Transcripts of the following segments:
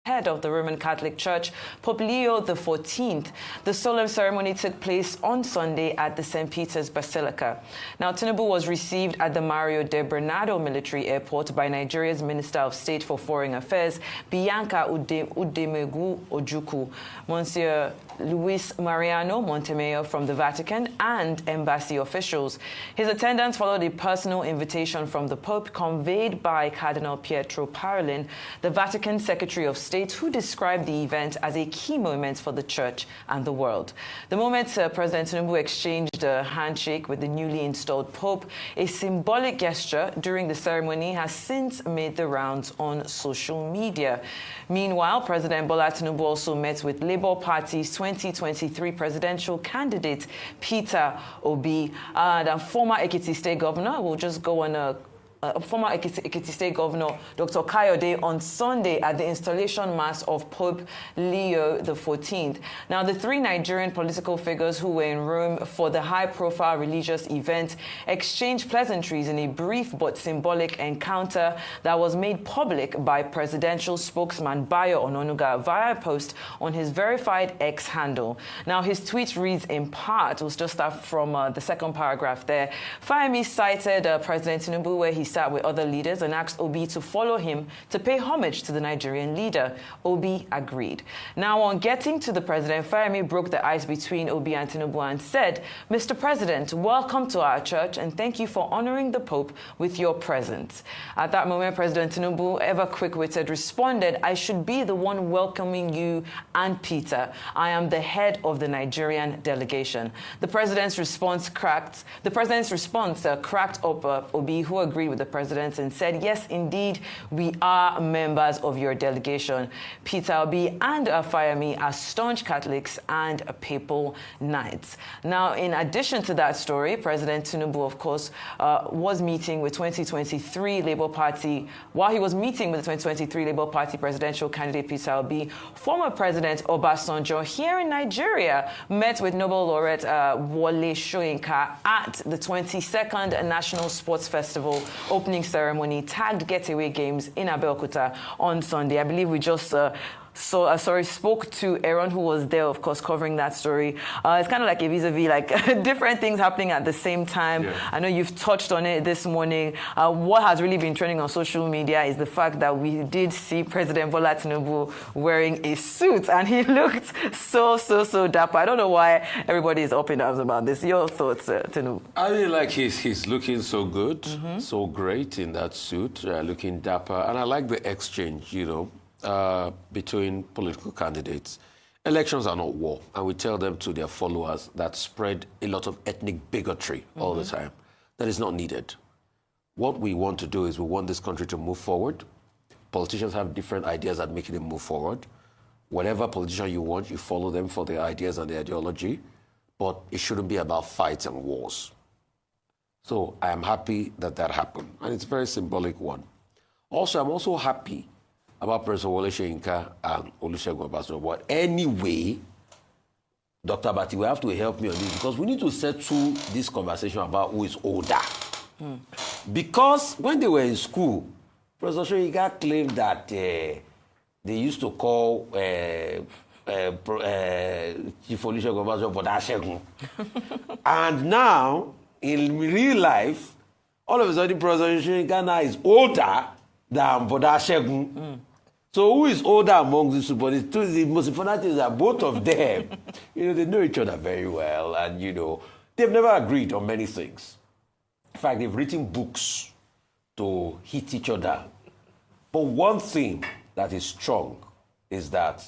head of the Roman Catholic Church, Pope Leo XIV. The solemn ceremony took place on Sunday at the St. Peter's Basilica. Now, Tinubu was received at the Mario de Bernardo Military Airport by Nigeria's Minister of State for Foreign Affairs, Bianca Udemegu Ojukwu, Monsieur Luis Mariano Montemayor from the Vatican, and embassy officials. His attendance followed a personal invitation from the Pope conveyed by Cardinal Pietro Parolin, the Vatican Secretary of State, who described the event as a key moment for the Church and the world. The moment President Tinubu exchanged a handshake with the newly installed Pope, a symbolic gesture during the ceremony, has since made the rounds on social media. Meanwhile, President Bola Tinubu also met with Labour Party's 2023 presidential candidate Peter Obi, the former Ekiti State Governor. We'll just go on a former Ekiti State Governor Dr. Kayode on Sunday at the installation mass of Pope Leo XIV. Now, the three Nigerian political figures who were in Rome for the high-profile religious event exchanged pleasantries in a brief but symbolic encounter that was made public by presidential spokesman Bayo Ononuga via a post on his verified X handle. Now, his tweet reads in part, we'll just start from the second paragraph there. Fayemi cited President Tinubu where he sat with other leaders and asked Obi to follow him to pay homage to the Nigerian leader. Obi agreed. Now, on getting to the president, Fayemi broke the ice between Obi and Tinubu and said, "Mr. President, welcome to our church and thank you for honoring the Pope with your presence." At that moment, President Tinubu, ever quick-witted, responded, "I should be the one welcoming you and Peter. I am the head of the Nigerian delegation." The president's response cracked up Obi, who agreed with the president and said, "Yes, indeed, we are members of your delegation." Peter Obi and Fayemi are staunch Catholics and papal knights. Now, in addition to that story, President Tinubu, of course, was meeting with 2023 Labour Party. While he was meeting with the 2023 Labour Party presidential candidate Peter Obi, former President Obasanjo here in Nigeria met with Nobel laureate Wole Soyinka at the 22nd National Sports Festival opening ceremony tagged Getaway Games in Abeokuta on Sunday. I believe we just spoke to Aaron, who was there, of course, covering that story. It's kind of like a vis-a-vis, like different things happening at the same time. Yeah. I know you've touched on it this morning. What has really been trending on social media is the fact that we did see President Bola Tinubu wearing a suit, and he looked so dapper. I don't know why everybody is up in arms about this. Your thoughts, Tinubu? I mean, like he's looking so good, so great in that suit, looking dapper, and I like the exchange, between political candidates. Elections are not war, and we tell them to their followers that spread a lot of ethnic bigotry all the time. That is not needed. What we want to do is we want this country to move forward. Politicians have different ideas at making it move forward. Whatever politician you want, you follow them for their ideas and their ideology, but it shouldn't be about fights and wars. So I am happy that happened, and it's a very symbolic one. Also, I'm also happy about Professor Wole Soyinka and Olusegun Obasanjo. But anyway, Dr. Bati, will have to help me on this because we need to settle this conversation about who is older. Because when they were in school, Professor Soyinka claimed that they used to call Chief Olusegun Obasanjo Bodashegun. And now, in real life, all of a sudden, Professor Soyinka now is older than Bodashegun. So who is older among these two? But the most important thing is that both of them, they know each other very well, and they've never agreed on many things. In fact, they've written books to hit each other. But one thing that is strong is that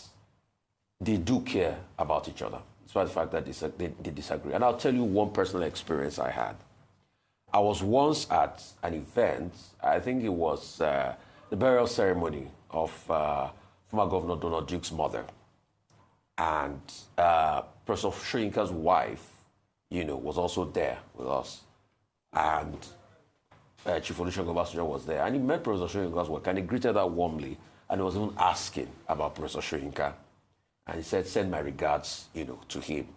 they do care about each other, despite the fact that they disagree. And I'll tell you one personal experience I had. I was once at an event, I think it was the burial ceremony of former Governor Donald Duke's mother. And Professor Soyinka's wife, was also there with us. And Chief Olusegun Obasanjo was there. And he met Professor Soyinka's work, and he greeted her warmly. And he was even asking about Professor Soyinka. And he said, "Send my regards, to him."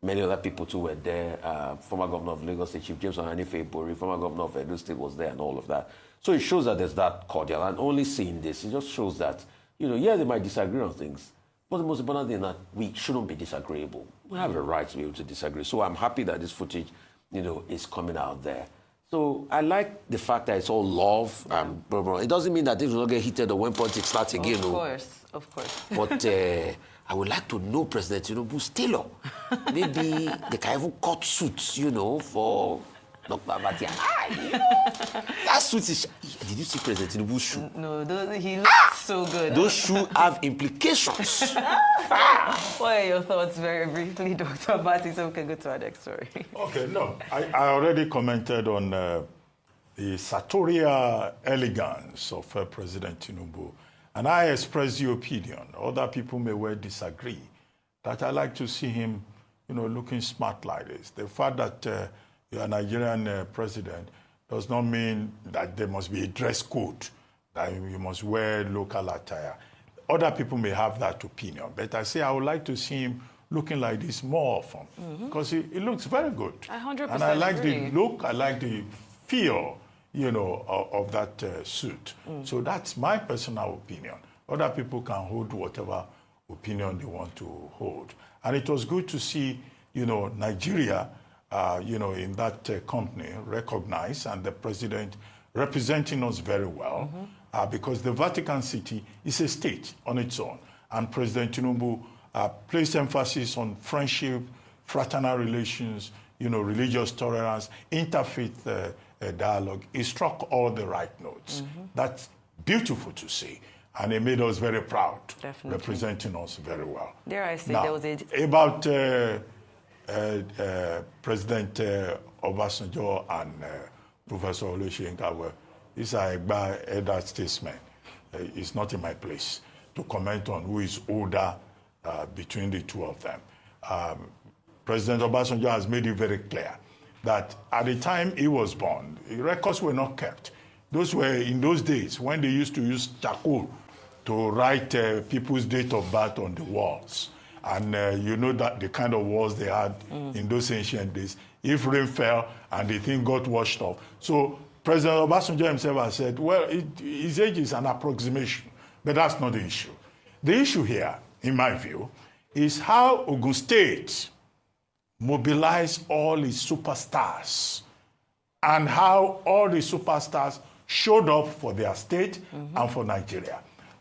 Many other people too were there. Former Governor of Lagos State, Chief James Onanife-Ibori, former Governor of Edo State was there and all of that. So it shows that there's that cordial. And only seeing this, it just shows that Yes, they might disagree on things, but the most important thing is that we shouldn't be disagreeable. We have the right to be able to disagree. So I'm happy that this footage, is coming out there. So I like the fact that it's all love and blah, blah. It doesn't mean that things will not get heated or when politics starts again. Of course. But I would like to know President Tinubu's tailor. Maybe they can even cut suits, for Dr. Abatia. That suit is... Did you see President Tinubu's shoe? No, he looks so good. Those shoes have implications. What are your thoughts, very briefly, Dr. Abati, so we can go to our next story? Okay, no. I already commented on the sartorial elegance of President Tinubu. And I express the opinion, other people may well disagree, that I like to see him, looking smart like this. The fact that you're a Nigerian president does not mean that there must be a dress code, that you must wear local attire. Other people may have that opinion, but I say I would like to see him looking like this more often, because he looks very good. I 100% and I like agree. the look, I like the feel, of that suit. So that's my personal opinion. Other people can hold whatever opinion they want to hold. And it was good to see, Nigeria, in that company recognized, and the president representing us very well, because the Vatican City is a state on its own. And President Tinubu placed emphasis on friendship, fraternal relations, religious tolerance, interfaith dialogue. He struck all the right notes. That's beautiful to see. And it made us very proud, representing us very well. Dare I say now, there was a... About President Obasanjo and Professor Olusegun, well, these are elder statesmen. It's not in my place to comment on who is older between the two of them. President Obasanjo has made it very clear that at the time he was born, records were not kept. Those were in those days when they used to use charcoal to write people's date of birth on the walls. And that the kind of walls they had in those ancient days. If rain fell and the thing got washed off. So President Obasanjo himself has said, well, his age is an approximation, but that's not the issue. The issue here, in my view, is how Ogun State mobilized all its superstars and how all the superstars showed up for their state and for Nigeria.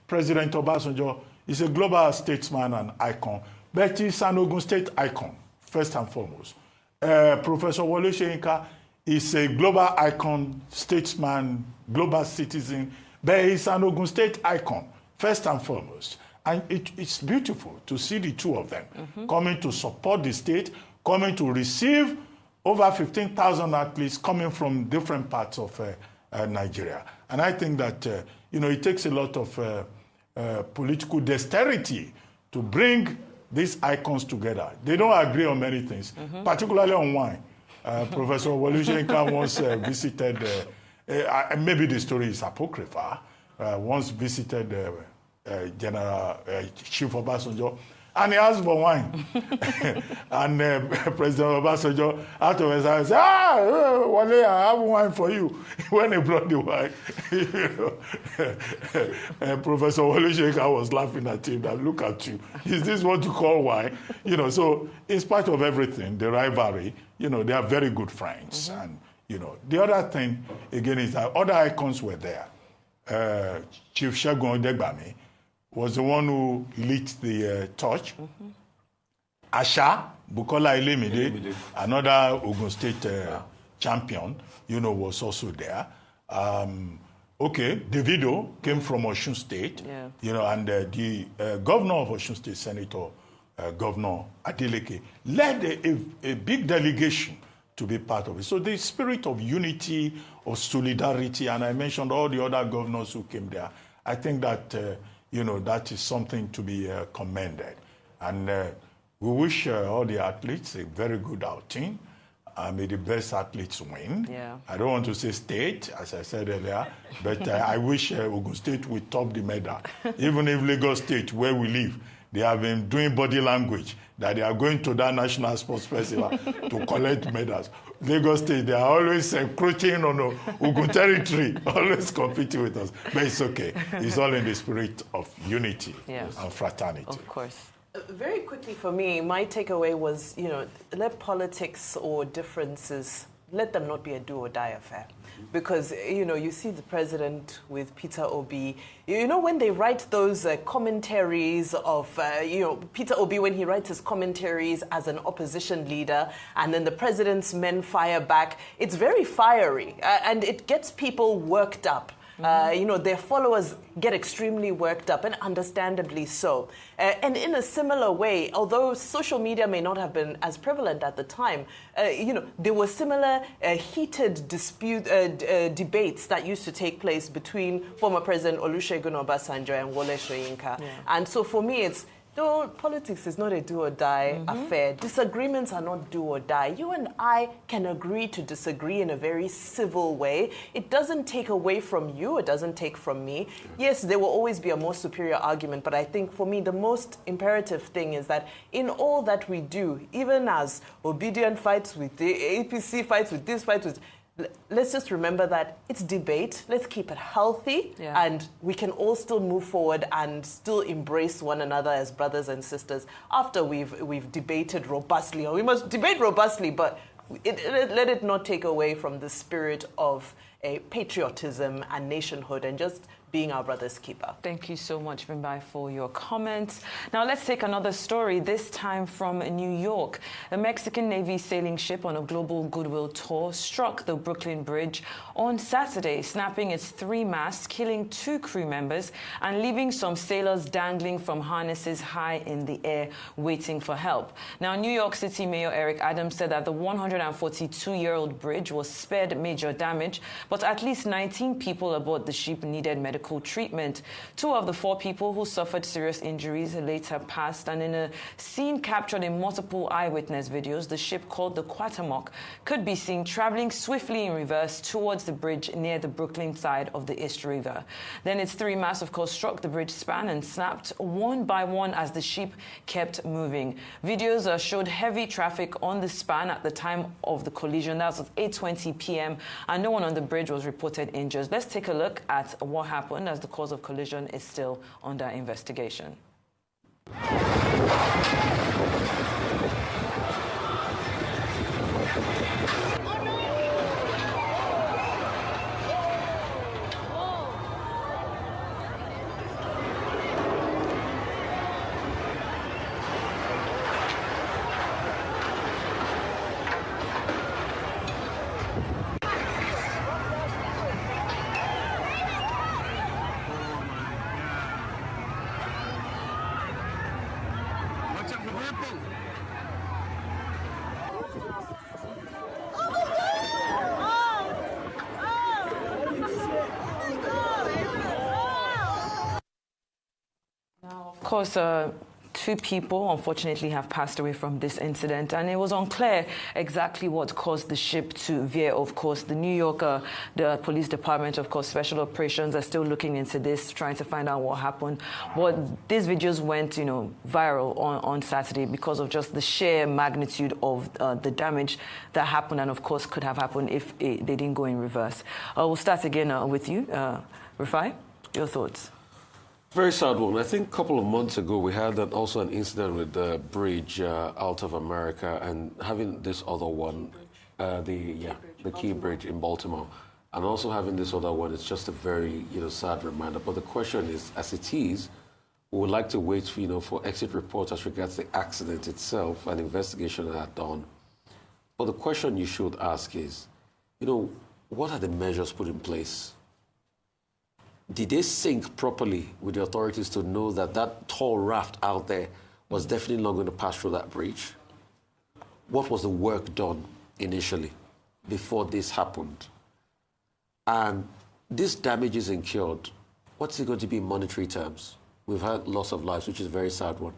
President Obasanjo is a global statesman and icon, but he's an Ogun State icon, first and foremost. Professor Wole Soyinka is a global icon, statesman, global citizen, but he's an Ogun State icon, first and foremost. And it's beautiful to see the two of them coming to support the state, coming to receive over 15,000 athletes coming from different parts of Nigeria. And I think that, it takes a lot of political dexterity to bring these icons together. They don't agree on many things, particularly on wine. Professor Wole Soyinka once visited, maybe the story is apocryphal, once visited General Chief Obasanjo, and he asked for wine. And President Obasanjo afterwards said, Wale, I have wine for you. When he brought the wine, Professor Wole Soyinka was laughing at him, that look at you. Is this what you call wine? So in spite of everything, the rivalry, they are very good friends. And, the other thing, again, is that other icons were there. Chief Segun Odegbami was the one who lit the torch. Asha, Bukola Ilemide, another Ogun State champion, was also there. Davido came from Osun State, and the governor of Osun State, Senator Governor Adeleke, led a big delegation to be part of it. So the spirit of unity, of solidarity, and I mentioned all the other governors who came there, I think that that is something to be commended. And we wish all the athletes a very good outing. May the best athletes win. Yeah. I don't want to say state, as I said earlier, but I wish Ogun State will top the medal. Even if Lagos State, where we live, they have been doing body language that they are going to that National Sports Festival to collect medals. Lagos State, they are always encroaching on Ogun territory, always competing with us. But it's okay. It's all in the spirit of unity and fraternity. Of course. Very quickly for me, my takeaway was, let politics or differences, let them not be a do or die affair. Because, you see the president with Peter Obi, when they write those commentaries of, Peter Obi, when he writes his commentaries as an opposition leader, and then the president's men fire back, it's very fiery, and it gets people worked up. Their followers get extremely worked up, and understandably so. And in a similar way, although social media may not have been as prevalent at the time, there were similar heated debates that used to take place between former President Olusegun Obasanjo and Wole Soyinka. Yeah. And so for me, politics is not a do-or-die affair. Disagreements are not do-or-die. You and I can agree to disagree in a very civil way. It doesn't take away from you. It doesn't take from me. Yes, there will always be a more superior argument, but I think for me, the most imperative thing is that in all that we do, even as Obedient fights with the APC, fights with this, fights with... Let's just remember that it's debate. Let's keep it healthy, and we can all still move forward and still embrace one another as brothers and sisters after we've debated robustly. Or we must debate robustly, but let it not take away from the spirit of patriotism and nationhood and just being our brother's keeper. Thank you so much, Vimbai, for your comments. Now let's take another story, this time from New York. A Mexican Navy sailing ship on a global goodwill tour struck the Brooklyn Bridge on Saturday, snapping its 3 masts, killing 2 crew members and leaving some sailors dangling from harnesses high in the air, waiting for help. Now, New York City Mayor Eric Adams said that the 142-year-old bridge was spared major damage, but at least 19 people aboard the ship needed medical treatment. 2 of the 4 people who suffered serious injuries later passed, and in a scene captured in multiple eyewitness videos, the ship called the Quatamok could be seen traveling swiftly in reverse towards the bridge near the Brooklyn side of the East River. Then its 3 masts, of course, struck the bridge span and snapped one by one as the ship kept moving. Videos showed heavy traffic on the span at the time of the collision. That was at 8:20 p.m. and no one on the bridge was reported injured. Let's take a look at what happened, as the cause of collision is still under investigation. Of course, 2 people, unfortunately, have passed away from this incident, and it was unclear exactly what caused the ship to veer. Of course, the New York, the police department, of course, special operations are still looking into this, trying to find out what happened. But these videos went, viral on Saturday because of just the sheer magnitude of the damage that happened, and of course could have happened if they didn't go in reverse. We'll start again with you, Rufai. Your thoughts? Very sad one. I think a couple of months ago we had also an incident with the bridge out of America, and having this other one, the Key Bridge in Baltimore, and also having this other one, it's just a very sad reminder. But the question is, as it is, we would like to wait for exit reports as regards the accident itself and investigation that are done. But the question you should ask is, what are the measures put in place? Did they sync properly with the authorities to know that that tall raft out there was definitely not going to pass through that breach? What was the work done initially before this happened? And this damage is incurred. What's it going to be in monetary terms? We've had loss of lives, which is a very sad one.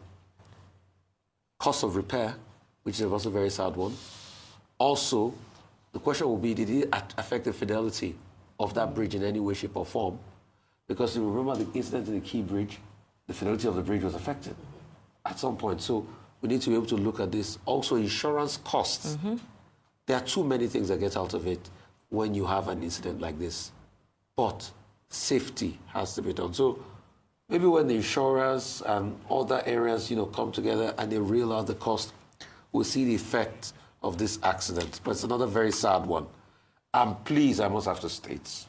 Cost of repair, which is also a very sad one. Also, the question will be, did it affect the fidelity of that bridge in any way, shape, or form? Because if you remember the incident in the Key Bridge, the fidelity of the bridge was affected. at some point. So we need to be able to look at this. Also, insurance costs. There are too many things that get out of it when you have an incident like this. But safety has to be done. So maybe when the insurers and other areas, come together and they reel out the cost, we'll see the effect of this accident. But it's another very sad one. And please, I must have to state,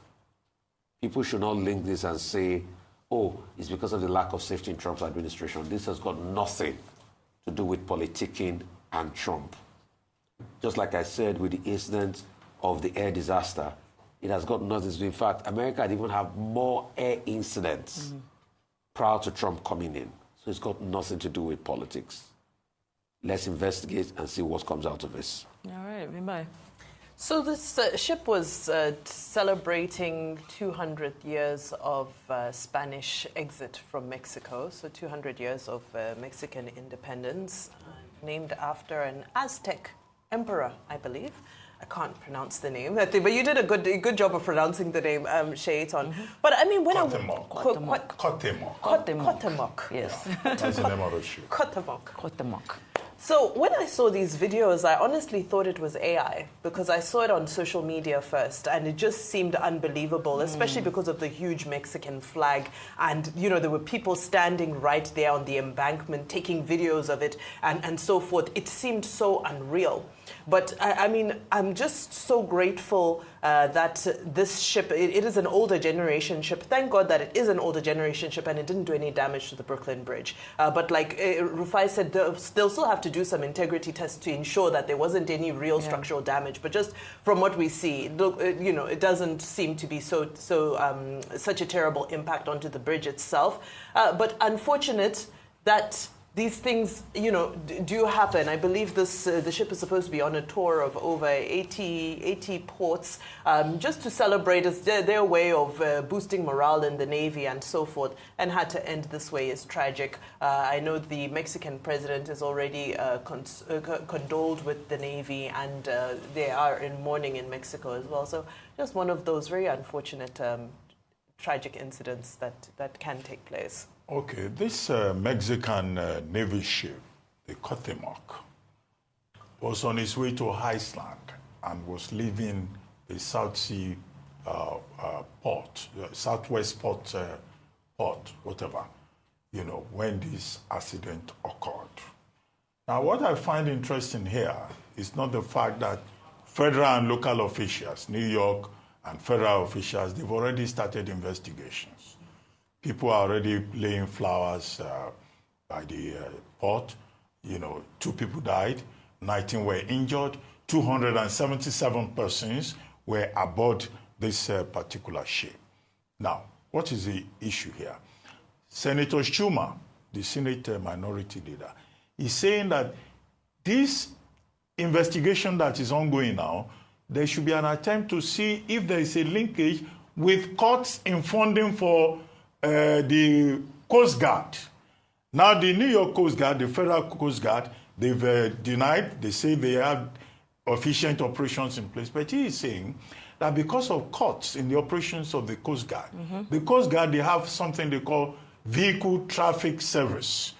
people should not link this and say, oh, it's because of the lack of safety in Trump's administration. This has got nothing to do with politicking and Trump. Just like I said with the incident of the air disaster, it has got nothing to do. In fact, America had even had more air incidents prior to Trump coming in. So it's got nothing to do with politics. Let's investigate and see what comes out of this. All right, Rufai. So this ship was celebrating 200 years of Spanish exit from Mexico, so 200 years of Mexican independence, named after an Aztec emperor, I believe. I can't pronounce the name, but you did a good job of pronouncing the name, Shaitan. But I mean, when Cuauhtémoc. Yes. That's the name of the ship. Cuauhtémoc. So when I saw these videos, I honestly thought it was AI because I saw it on social media first and it just seemed unbelievable, especially because of the huge Mexican flag. And, there were people standing right there on the embankment taking videos of it and so forth. It seemed so unreal. But, I mean, I'm just so grateful that this ship, it is an older generation ship. Thank God that it is an older generation ship and it didn't do any damage to the Brooklyn Bridge. But like Rufai said, they'll still have to do some integrity tests to ensure that there wasn't any real structural damage. But just from what we see, it doesn't seem to be such a terrible impact onto the bridge itself. But unfortunate that these things, do happen. I believe the ship is supposed to be on a tour of over 80 ports, just to celebrate as their way of boosting morale in the Navy and so forth, and had to end this way is tragic. I know the Mexican president has already condoled with the Navy, and they are in mourning in Mexico as well. So just one of those very unfortunate, tragic incidents that can take place. Okay, this Mexican Navy ship, the Cuauhtémoc, was on its way to Iceland and was leaving the South Sea port, Southwest port, whatever, when this accident occurred. Now, what I find interesting here is not the fact that federal and local officials, New York and federal officials, they've already started investigations. People are already laying flowers by the port. 2 people died, 19 were injured, 277 persons were aboard this particular ship. Now, what is the issue here? Senator Schumer, the Senate minority leader, is saying that this investigation that is ongoing now, there should be an attempt to see if there is a linkage with cuts in funding for the Coast Guard. Now, the New York Coast Guard, the Federal Coast Guard, they've denied. They say they have efficient operations in place. But he is saying that because of cuts in the operations of the Coast Guard, the Coast Guard, they have something they call vehicle traffic service.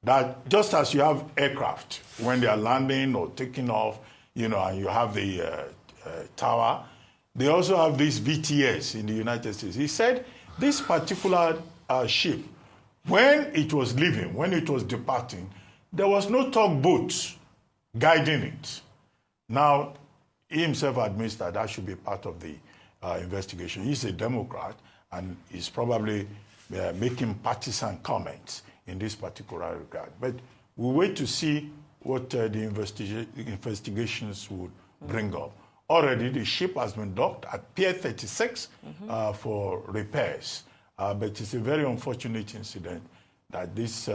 That just as you have aircraft, when they are landing or taking off, and you have the tower, they also have this VTS in the United States. He said, this particular ship, when it was leaving, when it was departing, there was no tugboat guiding it. Now, he himself admits that that should be part of the investigation. He's a Democrat, and he's probably making partisan comments in this particular regard. But we'll wait to see what the investigations would bring up. Already, the ship has been docked at Pier 36 for repairs. But it's a very unfortunate incident that this,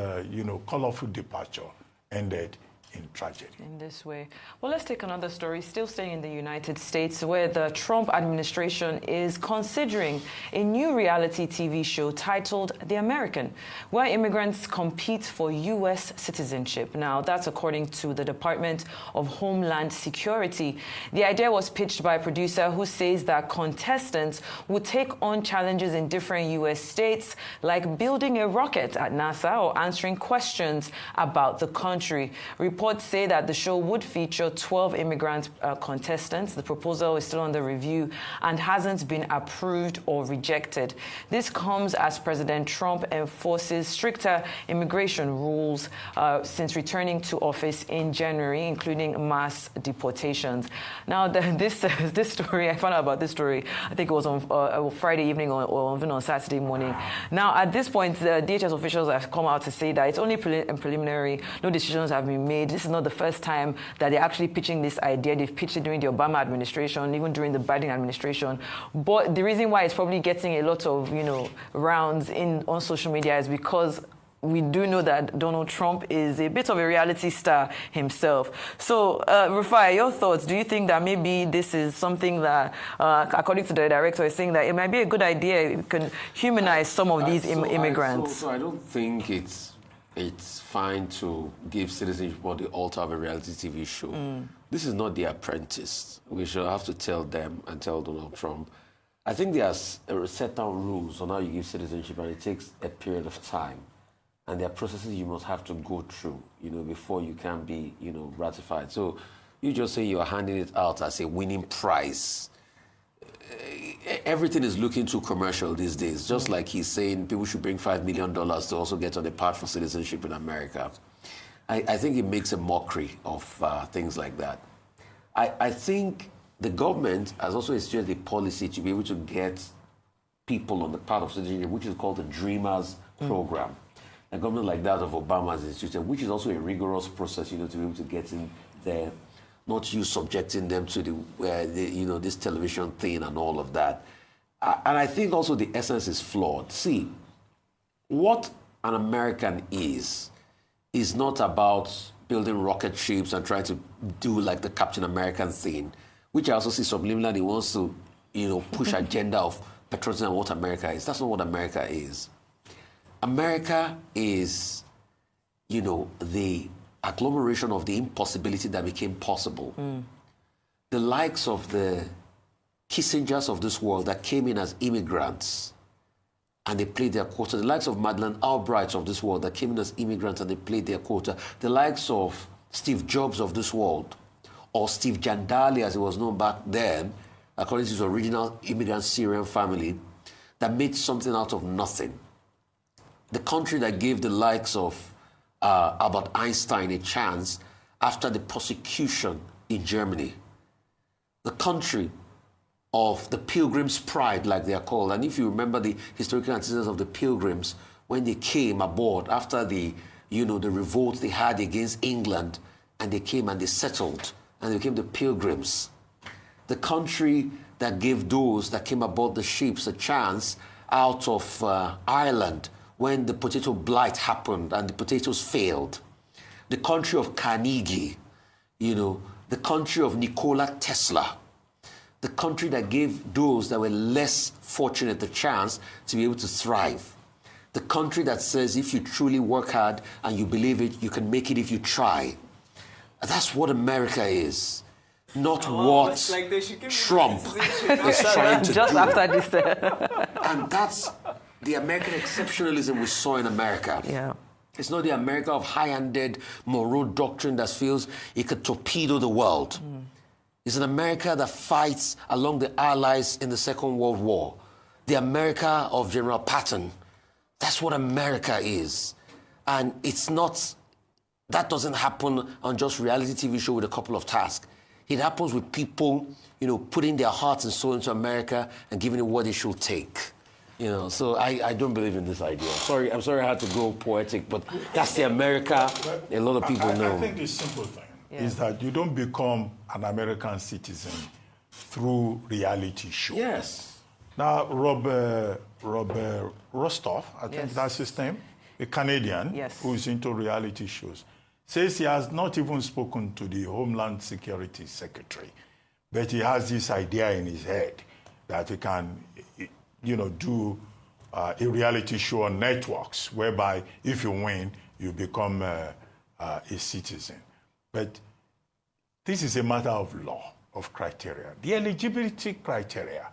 colorful departure ended in tragedy. In this way. Well, let's take another story, still staying in the United States, where the Trump administration is considering a new reality TV show titled The American, where immigrants compete for U.S. citizenship. Now, that's according to the Department of Homeland Security. The idea was pitched by a producer who says that contestants would take on challenges in different U.S. states, like building a rocket at NASA or answering questions about the country. Reports say that the show would feature 12 immigrant contestants. The proposal is still under review and hasn't been approved or rejected. This comes as President Trump enforces stricter immigration rules since returning to office in January, including mass deportations. Now, this story, I found out about this story, I think it was on Friday evening or even on Saturday morning. Now, at this point, the DHS officials have come out to say that it's only preliminary, no decisions have been made. This is not the first time that they're actually pitching this idea. They've pitched it during the Obama administration, even during the Biden administration. But the reason why it's probably getting a lot of, rounds on social media is because we do know that Donald Trump is a bit of a reality star himself. So, Rufai, your thoughts? Do you think that maybe this is something that, according to the director, is saying that it might be a good idea, it can humanize some of these immigrants? So I don't think it's fine to give citizenship on the altar of a reality TV show. This is not The Apprentice. We should have to tell them and tell Donald Trump. I think there are set down rules on how you give citizenship, and it takes a period of time. And there are processes you must have to go through, before you can be, ratified. So you just say you're handing it out as a winning prize. Everything is looking too commercial these days. Just like he's saying people should bring $5 million to also get on the path for citizenship in America. I think it makes a mockery of things like that. I think the government has also instituted a policy to be able to get people on the path of citizenship, which is called the Dreamers Program. A government like that of Obama has instituted, which is also a rigorous process, to be able to get in there, not you subjecting them to this television thing and all of that. And I think also the essence is flawed. See, what an American is not about building rocket ships and trying to do like the Captain American thing, which I also see subliminally he wants to, push agenda of patriotism and what America is. That's not what America is. America is, the agglomeration of the impossibility that became possible. The likes of the Kissingers of this world that came in as immigrants and they played their quota. The likes of Madeleine Albrights of this world that came in as immigrants and they played their quota. The likes of Steve Jobs of this world, or Steve Jandali as he was known back then, according to his original immigrant Syrian family, that made something out of nothing. The country that gave the likes of Albert Einstein a chance after the persecution in Germany. The country of the Pilgrim's Pride, like they are called. And if you remember the historical antecedents of the Pilgrims, when they came aboard after the revolt they had against England, and they came and they settled, and they became the Pilgrims. The country that gave those that came aboard the ships a chance out of Ireland, when the potato blight happened and the potatoes failed. The country of Carnegie, the country of Nikola Tesla, the country that gave those that were less fortunate the chance to be able to thrive. The country that says if you truly work hard and you believe it, you can make it if you try. That's what America is. Not what like Trump is trying to just do. After this. And that's the American exceptionalism we saw in America. Yeah. It's not the America of high-handed Monroe doctrine that feels it could torpedo the world. It's an America that fights along the Allies in the Second World War. The America of General Patton. That's what America is. And it's not, that doesn't happen on just reality TV show with a couple of tasks. It happens with people, putting their hearts and soul into America and giving it what it should take. So I don't believe in this idea. I'm sorry I had to go poetic, but that's the America a lot of people know. I think the simple thing is that you don't become an American citizen through reality show. Yes. Now, Rob Rostov, I think that's his name, a Canadian who is into reality shows, says he has not even spoken to the Homeland Security Secretary, but he has this idea in his head that he can, do a reality show on networks whereby if you win, you become a citizen. But this is a matter of law, of criteria. The eligibility criteria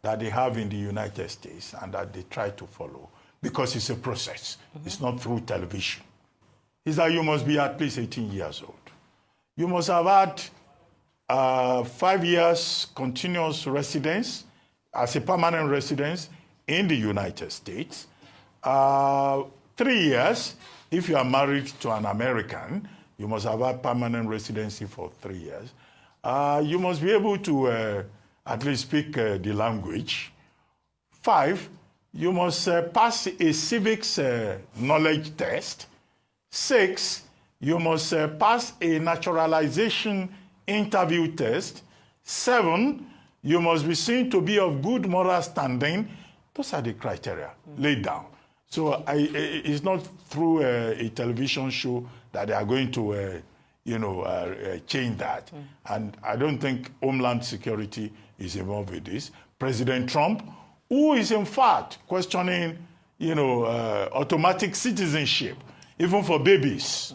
that they have in the United States and that they try to follow, because it's a process. It's not through television. Is that you must be at least 18 years old. You must have had 5 years continuous residence as a permanent residence in the United States. 3 years, if you are married to an American, you must have had permanent residency for 3 years. You must be able to at least speak the language. 5, you must pass a civics knowledge test. 6, you must pass a naturalization interview test. 7, you must be seen to be of good moral standing. Those are the criteria laid down. So it's not through a television show that they are going to, change that. And I don't think Homeland Security is involved with this. President Trump, who is in fact questioning, automatic citizenship, even for babies,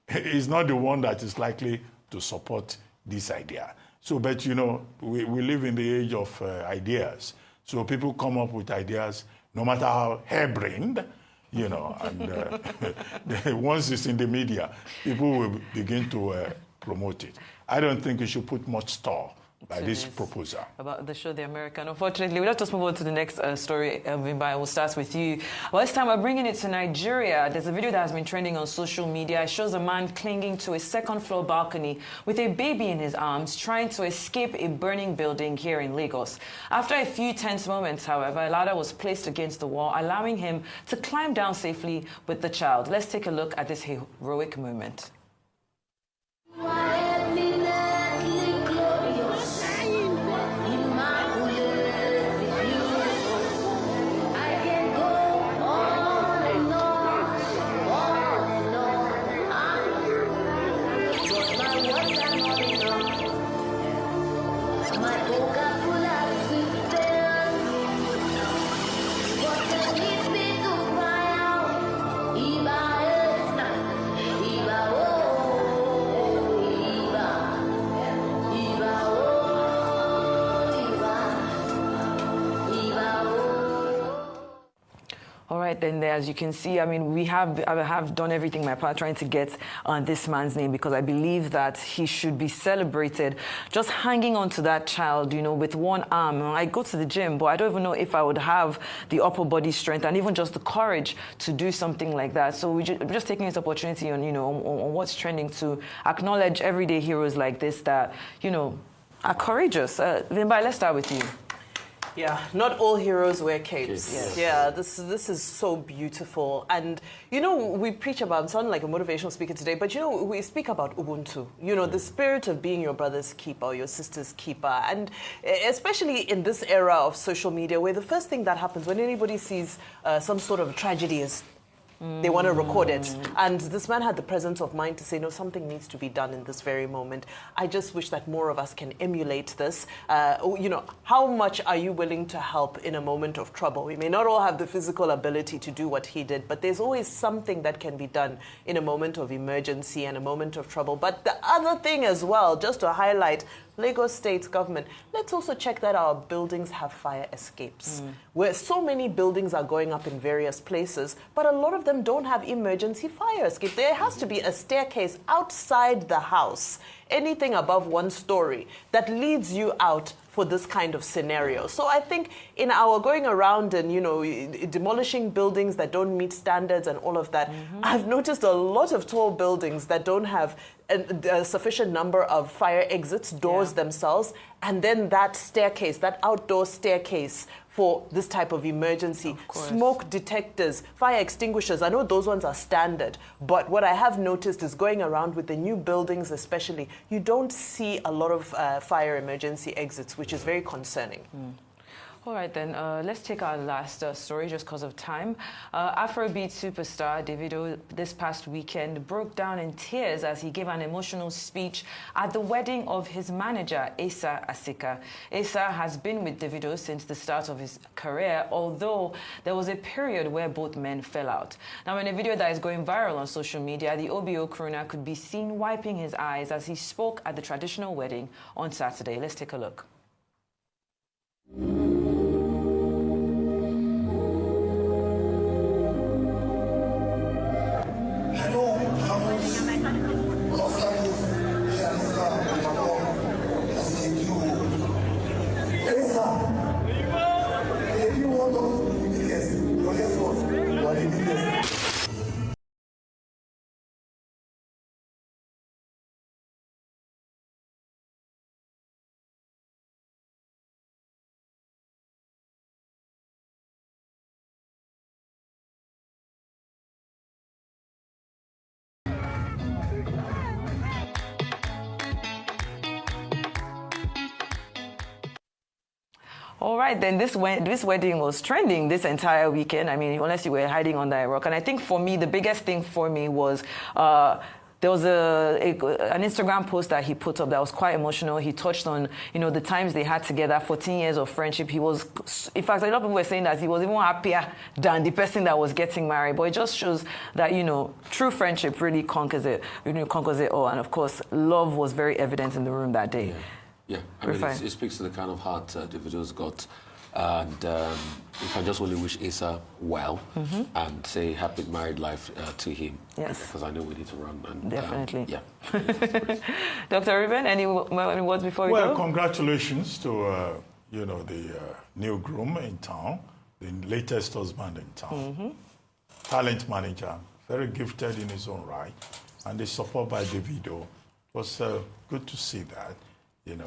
is not the one that is likely to support this idea. So, but, we live in the age of ideas. So people come up with ideas, no matter how harebrained, and once it's in the media, people will begin to promote it. I don't think we should put much store by this proposal. About the show The American. Unfortunately, we'll just move on to the next story, Vimba. We'll start with you. Well, this time we're bringing it to Nigeria. There's a video that has been trending on social media. It shows a man clinging to a second-floor balcony with a baby in his arms, trying to escape a burning building here in Lagos. After a few tense moments, however, a ladder was placed against the wall, allowing him to climb down safely with the child. Let's take a look at this heroic moment. All right, then as you can see, I mean, I have done everything in my power trying to get this man's name, because I believe that he should be celebrated. Just hanging on to that child, with one arm. I go to the gym, but I don't even know if I would have the upper body strength and even just the courage to do something like that. So we're just taking this opportunity on, on what's trending to acknowledge everyday heroes like this that, are courageous. Vimba, let's start with you. Yeah, not all heroes wear capes. Yes. Yeah, this is so beautiful. And, we preach about, I'm sounding like a motivational speaker today, but, we speak about Ubuntu, the spirit of being your brother's keeper, your sister's keeper. And especially in this era of social media, where the first thing that happens when anybody sees some sort of tragedy is they want to record it. And this man had the presence of mind to say, no, something needs to be done in this very moment. I just wish that more of us can emulate this. How much are you willing to help in a moment of trouble? We may not all have the physical ability to do what he did, but there's always something that can be done in a moment of emergency and a moment of trouble. But the other thing as well, just to highlight, Lagos State government, let's also check that our buildings have fire escapes. Where so many buildings are going up in various places, but a lot of them don't have emergency fire escape. There has to be a staircase outside the house, anything above 1 story, that leads you out for this kind of scenario. So I think in our going around and, demolishing buildings that don't meet standards and all of that, I've noticed a lot of tall buildings that don't have a sufficient number of fire exits, doors themselves, and then that staircase, that outdoor staircase for this type of emergency. Smoke detectors, fire extinguishers, I know those ones are standard, but what I have noticed is going around with the new buildings especially, you don't see a lot of fire emergency exits, which is very concerning. All right, then, let's take our last story just because of time. Afrobeat superstar Davido this past weekend broke down in tears as he gave an emotional speech at the wedding of his manager, Asa Asika. Asa has been with Davido since the start of his career, although there was a period where both men fell out. Now, in a video that is going viral on social media, the OBO crooner could be seen wiping his eyes as he spoke at the traditional wedding on Saturday. Let's take a look. All right, then this wedding was trending this entire weekend. I mean, unless you were hiding under a rock. And I think for me, the biggest thing for me was there was an Instagram post that he put up that was quite emotional. He touched on, the times they had together, 14 years of friendship. He was, in fact, a lot of people were saying that he was even happier than the person that was getting married. But it just shows that, true friendship really conquers it all. And of course, love was very evident in the room that day. Yeah, I mean, it speaks to the kind of heart Davido's got. And you can just only wish Asa well and say happy married life to him. Yes. Because I know we need to run. And, definitely. Yeah. Dr. Ruben, any words before we go? Well, congratulations to, the new groom in town, the latest husband in town. Talent manager, very gifted in his own right. And the support by Davido. It was good to see that.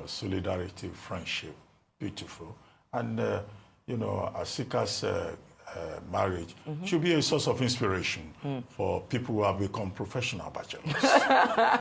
Solidarity, friendship, beautiful. And, Asika's marriage should be a source of inspiration for people who have become professional bachelors.